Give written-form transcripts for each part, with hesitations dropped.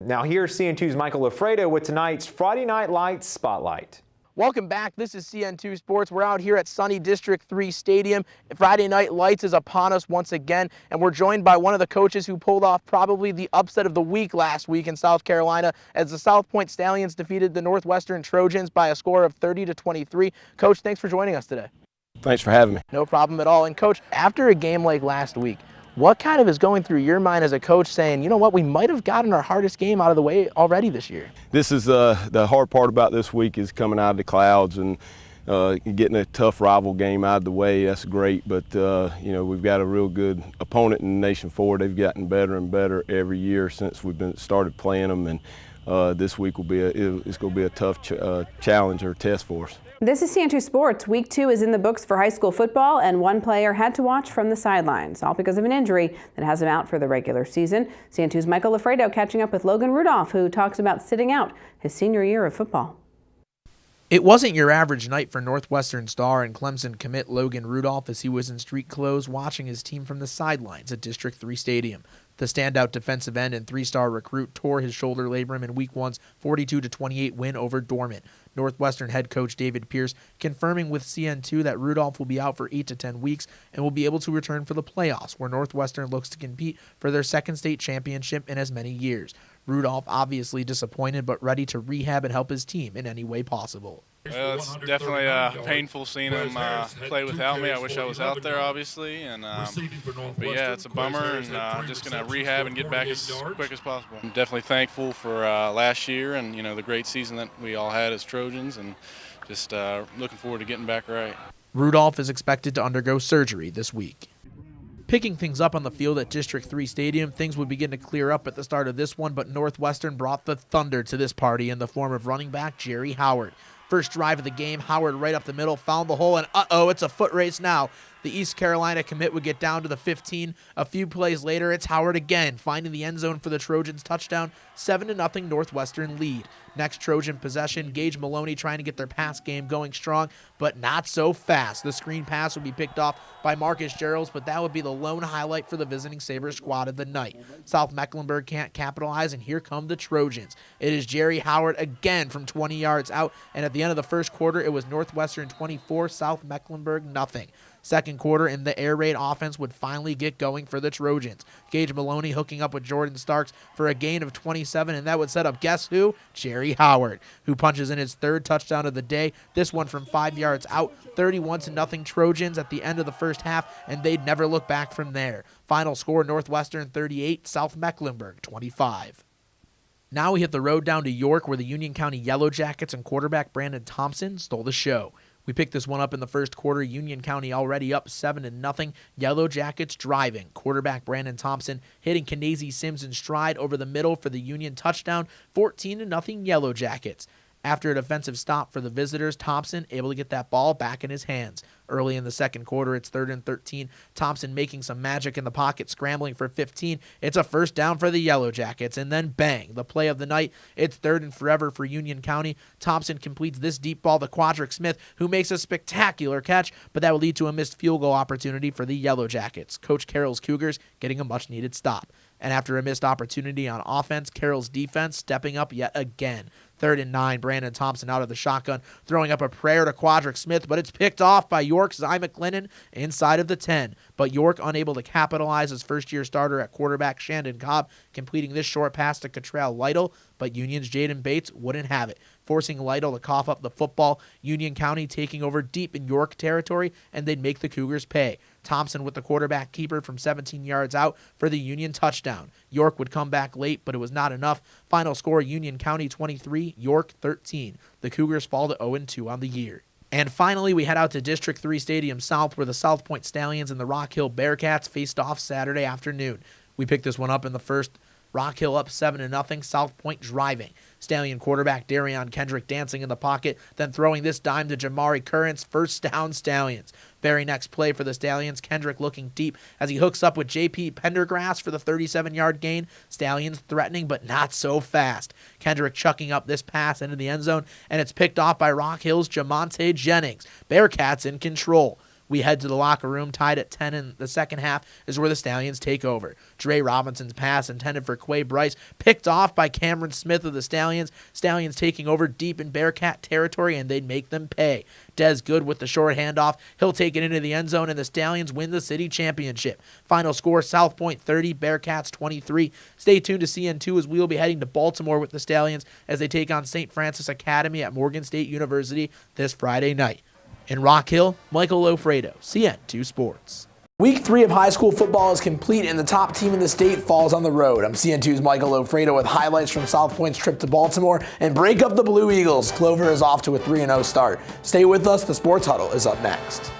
Now here's CN2's Michael Loffredo with tonight's Friday Night Lights Spotlight. Welcome back. This is CN2 Sports. We're out here at sunny District 3 Stadium. Friday Night Lights is upon us once again, and we're joined by one of the coaches who pulled off probably the upset of the week last week in South Carolina as the South Point Stallions defeated the Northwestern Trojans by a score of 30-23. Coach, thanks for joining us today. Thanks for having me. No problem at all. And Coach, after a game like last week, what kind of is going through your mind as a coach saying, you know what, we might have gotten our hardest game out of the way already this year? This is the hard part about this week is coming out of the clouds and getting a tough rival game out of the way. That's great, but you know, we've got a real good opponent in the Nation 4. They've gotten better and better every year since we've started playing them, and this week will be it's going to be a tough challenge or test for us. This is CN2 Sports. Week 2 is in the books for high school football, and one player had to watch from the sidelines, all because of an injury that has him out for the regular season. CN2's Michael Loffredo catching up with Logan Rudolph, who talks about sitting out his senior year of football. It wasn't your average night for Northwestern star and Clemson commit Logan Rudolph as he was in street clothes watching his team from the sidelines at District 3 Stadium. The standout defensive end and three-star recruit tore his shoulder labrum in Week 1's 42-28 win over Dormant. Northwestern head coach David Pierce confirming with CN2 that Rudolph will be out for 8 to 10 weeks and will be able to return for the playoffs, where Northwestern looks to compete for their second state championship in as many years. Rudolph obviously disappointed but ready to rehab and help his team in any way possible. Well, it's definitely painful seeing him play without me. I wish I was out there, obviously, and but yeah, it's a bummer, and just going to rehab and get back as quick as possible. I'm definitely thankful for last year and the great season that we all had as Trojans, and just looking forward to getting back right. Rudolph is expected to undergo surgery this week. Picking things up on the field at District 3 Stadium, things would begin to clear up at the start of this one, but Northwestern brought the thunder to this party in the form of running back Jerry Howard. First drive of the game, Howard right up the middle, found the hole, and it's a foot race now. The East Carolina commit would get down to the 15. A few plays later, it's Howard again, finding the end zone for the Trojans' touchdown, 7-0 Northwestern lead. Next Trojan possession, Gage Maloney trying to get their pass game going strong, but not so fast. The screen pass would be picked off by Marcus Geralds, but that would be the lone highlight for the visiting Sabres squad of the night. South Mecklenburg can't capitalize, and here come the Trojans. It is Jerry Howard again from 20 yards out, and at the end of the first quarter, it was Northwestern 24, South Mecklenburg nothing. Second quarter, and the air raid offense would finally get going for the Trojans. Gage Maloney hooking up with Jordan Starks for a gain of 27, and that would set up, guess who? Jerry Howard, who punches in his third touchdown of the day, this one from 5 yards out, 31-0 Trojans at the end of the first half, and they'd never look back from there. Final score, Northwestern 38, South Mecklenburg 25. Now we hit the road down to York, where the Union County Yellow Jackets and quarterback Brandon Thompson stole the show. We picked this one up in the first quarter. Union County already up 7-0. Yellow Jackets driving. Quarterback Brandon Thompson hitting Kanazy Sims in stride over the middle for the Union touchdown. 14-0 Yellow Jackets. After a defensive stop for the visitors, Thompson able to get that ball back in his hands. Early in the second quarter, it's 3rd and 13. Thompson making some magic in the pocket, scrambling for 15. It's a first down for the Yellow Jackets, and then bang, the play of the night. It's 3rd and forever for Union County. Thompson completes this deep ball to Quadric Smith, who makes a spectacular catch, but that will lead to a missed field goal opportunity for the Yellow Jackets. Coach Carroll's Cougars getting a much-needed stop. And after a missed opportunity on offense, Carroll's defense stepping up yet again. 3rd and 9, Brandon Thompson out of the shotgun, throwing up a prayer to Quadric Smith, but it's picked off by York's Zy McLennan inside of the 10. But York unable to capitalize, as first-year starter at quarterback Shandon Cobb completing this short pass to Cottrell Lytle, but Union's Jaden Bates wouldn't have it, forcing Lytle to cough up the football. Union County taking over deep in York territory, and they'd make the Cougars pay. Thompson with the quarterback keeper from 17 yards out for the Union touchdown. York would come back late, but it was not enough. Final score, Union County 23, York 13. The Cougars fall to 0-2 on the year. And finally, we head out to District 3 Stadium South, where the South Point Stallions and the Rock Hill Bearcats faced off Saturday afternoon. We picked this one up in the first. Rock Hill up 7-0, South Point driving. Stallion quarterback Darion Kendrick dancing in the pocket, then throwing this dime to Jamari Currents, first down Stallions. Very next play for the Stallions, Kendrick looking deep as he hooks up with J.P. Pendergrass for the 37-yard gain. Stallions threatening, but not so fast. Kendrick chucking up this pass into the end zone, and it's picked off by Rock Hill's Jamonte Jennings. Bearcats in control. We head to the locker room, tied at 10 in the second half is where the Stallions take over. Dre Robinson's pass intended for Quay Bryce, picked off by Cameron Smith of the Stallions. Stallions taking over deep in Bearcat territory, and they'd make them pay. Des Good with the short handoff. He'll take it into the end zone, and the Stallions win the city championship. Final score, South Point 30, Bearcats 23. Stay tuned to CN2 as we will be heading to Baltimore with the Stallions as they take on St. Francis Academy at Morgan State University this Friday night. In Rock Hill, Michael Loffredo, CN2 Sports. Week 3 of high school football is complete and the top team in the state falls on the road. I'm CN2's Michael Loffredo with highlights from South Point's trip to Baltimore and break up the Blue Eagles. Clover is off to a 3-0 start. Stay with us, the Sports Huddle is up next.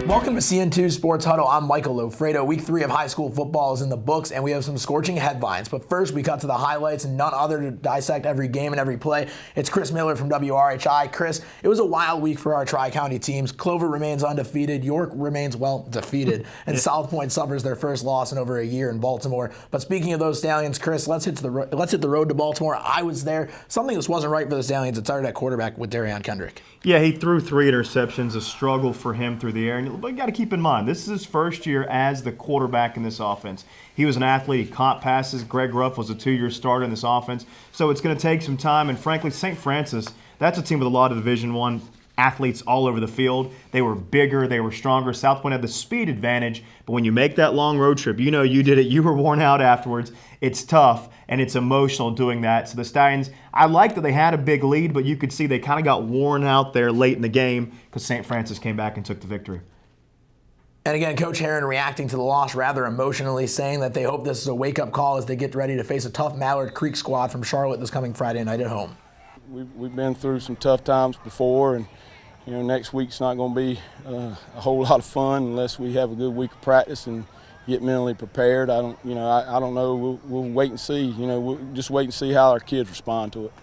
Welcome to CN2 Sports Huddle. I'm Michael Loffredo. Week 3 of high school football is in the books, and we have some scorching headlines. But first, we cut to the highlights, and none other to dissect every game and every play. It's Chris Miller from WRHI. Chris, it was a wild week for our Tri-County teams. Clover remains undefeated. York remains, defeated. And South Point suffers their first loss in over a year in Baltimore. But speaking of those Stallions, Chris, let's hit the road to Baltimore. I was there. Something just wasn't right for the Stallions. It started at quarterback with Darian Kendrick. Yeah, he threw 3 interceptions, a struggle for him through the air. But you got to keep in mind, this is his first year as the quarterback in this offense. He was an athlete. He caught passes. Greg Ruff was a 2-year starter in this offense. So it's going to take some time. And frankly, St. Francis, that's a team with a lot of Division I athletes all over the field. They were bigger. They were stronger. South Point had the speed advantage. But when you make that long road trip, you know you did it. You were worn out afterwards. It's tough, and it's emotional doing that. So the Stallions, I like that they had a big lead, but you could see they kind of got worn out there late in the game because St. Francis came back and took the victory. And again, Coach Herron reacting to the loss rather emotionally, saying that they hope this is a wake-up call as they get ready to face a tough Mallard Creek squad from Charlotte this coming Friday night at home. We've been through some tough times before, and next week's not going to be a whole lot of fun unless we have a good week of practice and get mentally prepared. I don't know. We'll wait and see. We'll just wait and see how our kids respond to it.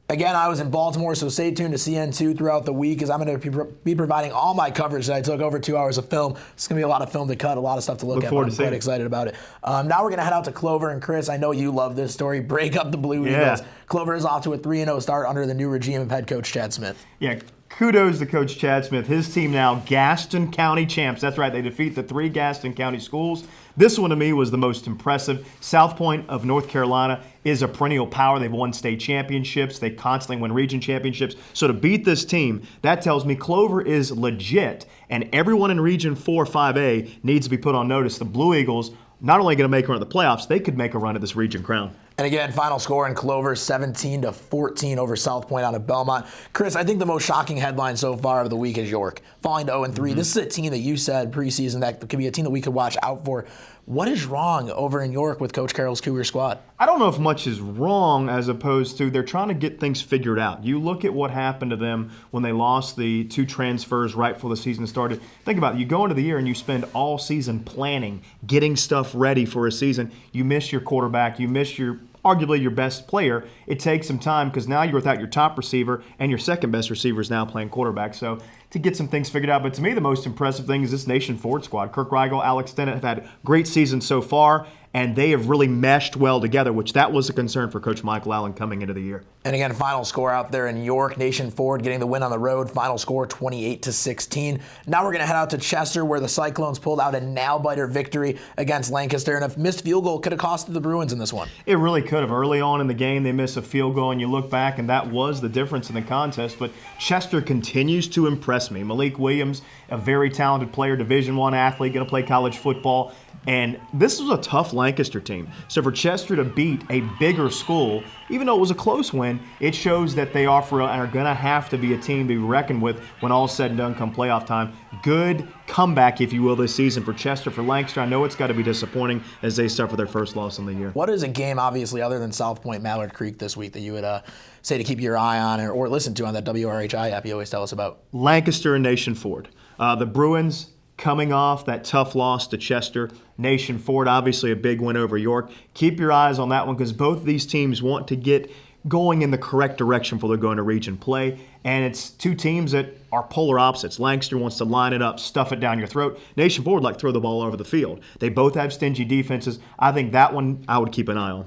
Again, I was in Baltimore, so stay tuned to CN2 throughout the week as I'm going to be providing all my coverage that I took over 2 hours of film. It's going to be a lot of film to cut, a lot of stuff to look at, but I'm quite excited about it. Now we're going to head out to Clover, and Chris, I know you love this story. Break up the Blue Eagles. Clover is off to a 3-0 start under the new regime of head coach Chad Smith. Yeah, kudos to Coach Chad Smith. His team now Gaston County champs. That's right, they defeat the 3 Gaston County schools. This one to me was the most impressive. South Point of North Carolina is a perennial power. They've won state championships. They constantly win region championships. So to beat this team, that tells me Clover is legit, and everyone in Region 4 5A needs to be put on notice. The Blue Eagles not only going to make a run at the playoffs, they could make a run at this region crown. And again, final score in Clover, 17-14 over South Point out of Belmont. Chris, I think the most shocking headline so far of the week is York falling to 0-3. This is a team that you said preseason that could be a team that we could watch out for. What is wrong over in York with Coach Carroll's Cougar squad? I don't know if much is wrong as opposed to they're trying to get things figured out. You look at what happened to them when they lost the 2 transfers right before the season started. Think about it. You go into the year and you spend all season planning, getting stuff ready for a season. You miss your quarterback. You miss arguably your best player. It takes some time because now you're without your top receiver and your second best receiver is now playing quarterback. So to get some things figured out. But to me, the most impressive thing is this Nation Forward squad. Kirk Rigel, Alex Dennett have had great seasons so far, and they have really meshed well together, which that was a concern for Coach Michael Allen coming into the year. And again, final score out there in York, Nation Forward getting the win on the road. Final score 28-16. Now we're going to head out to Chester where the Cyclones pulled out a nail-biter victory against Lancaster. And a missed field goal could have costed the Bruins in this one. It really could have. Early on in the game, they missed a field goal, and you look back, and that was the difference in the contest. But Chester continues to impress me. Malik Williams, a very talented player, Division I athlete, going to play college football. And this was a tough Lancaster team. So for Chester to beat a bigger school, even though it was a close win, it shows that they are going to have to be a team to be reckoned with when all's said and done come playoff time. Good comeback, if you will, this season for Chester. For Lancaster, I know it's got to be disappointing as they suffer their first loss in the year. What is a game, obviously, other than South Point Mallard Creek this week that you would say to keep your eye on or listen to on that WRHI app you always tell us about? Lancaster and Nation Forward. The Bruins coming off that tough loss to Chester. Nation Forward, obviously a big win over York. Keep your eyes on that one because both of these teams want to get going in the correct direction before they're going to region play. And it's 2 teams that are polar opposites. Lancaster wants to line it up, stuff it down your throat. Nation Forward like to throw the ball over the field. They both have stingy defenses. I think that one I would keep an eye on.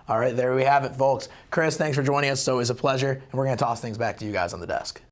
All right, there we have it, folks. Chris, thanks for joining us. It's always a pleasure, and we're going to toss things back to you guys on the desk.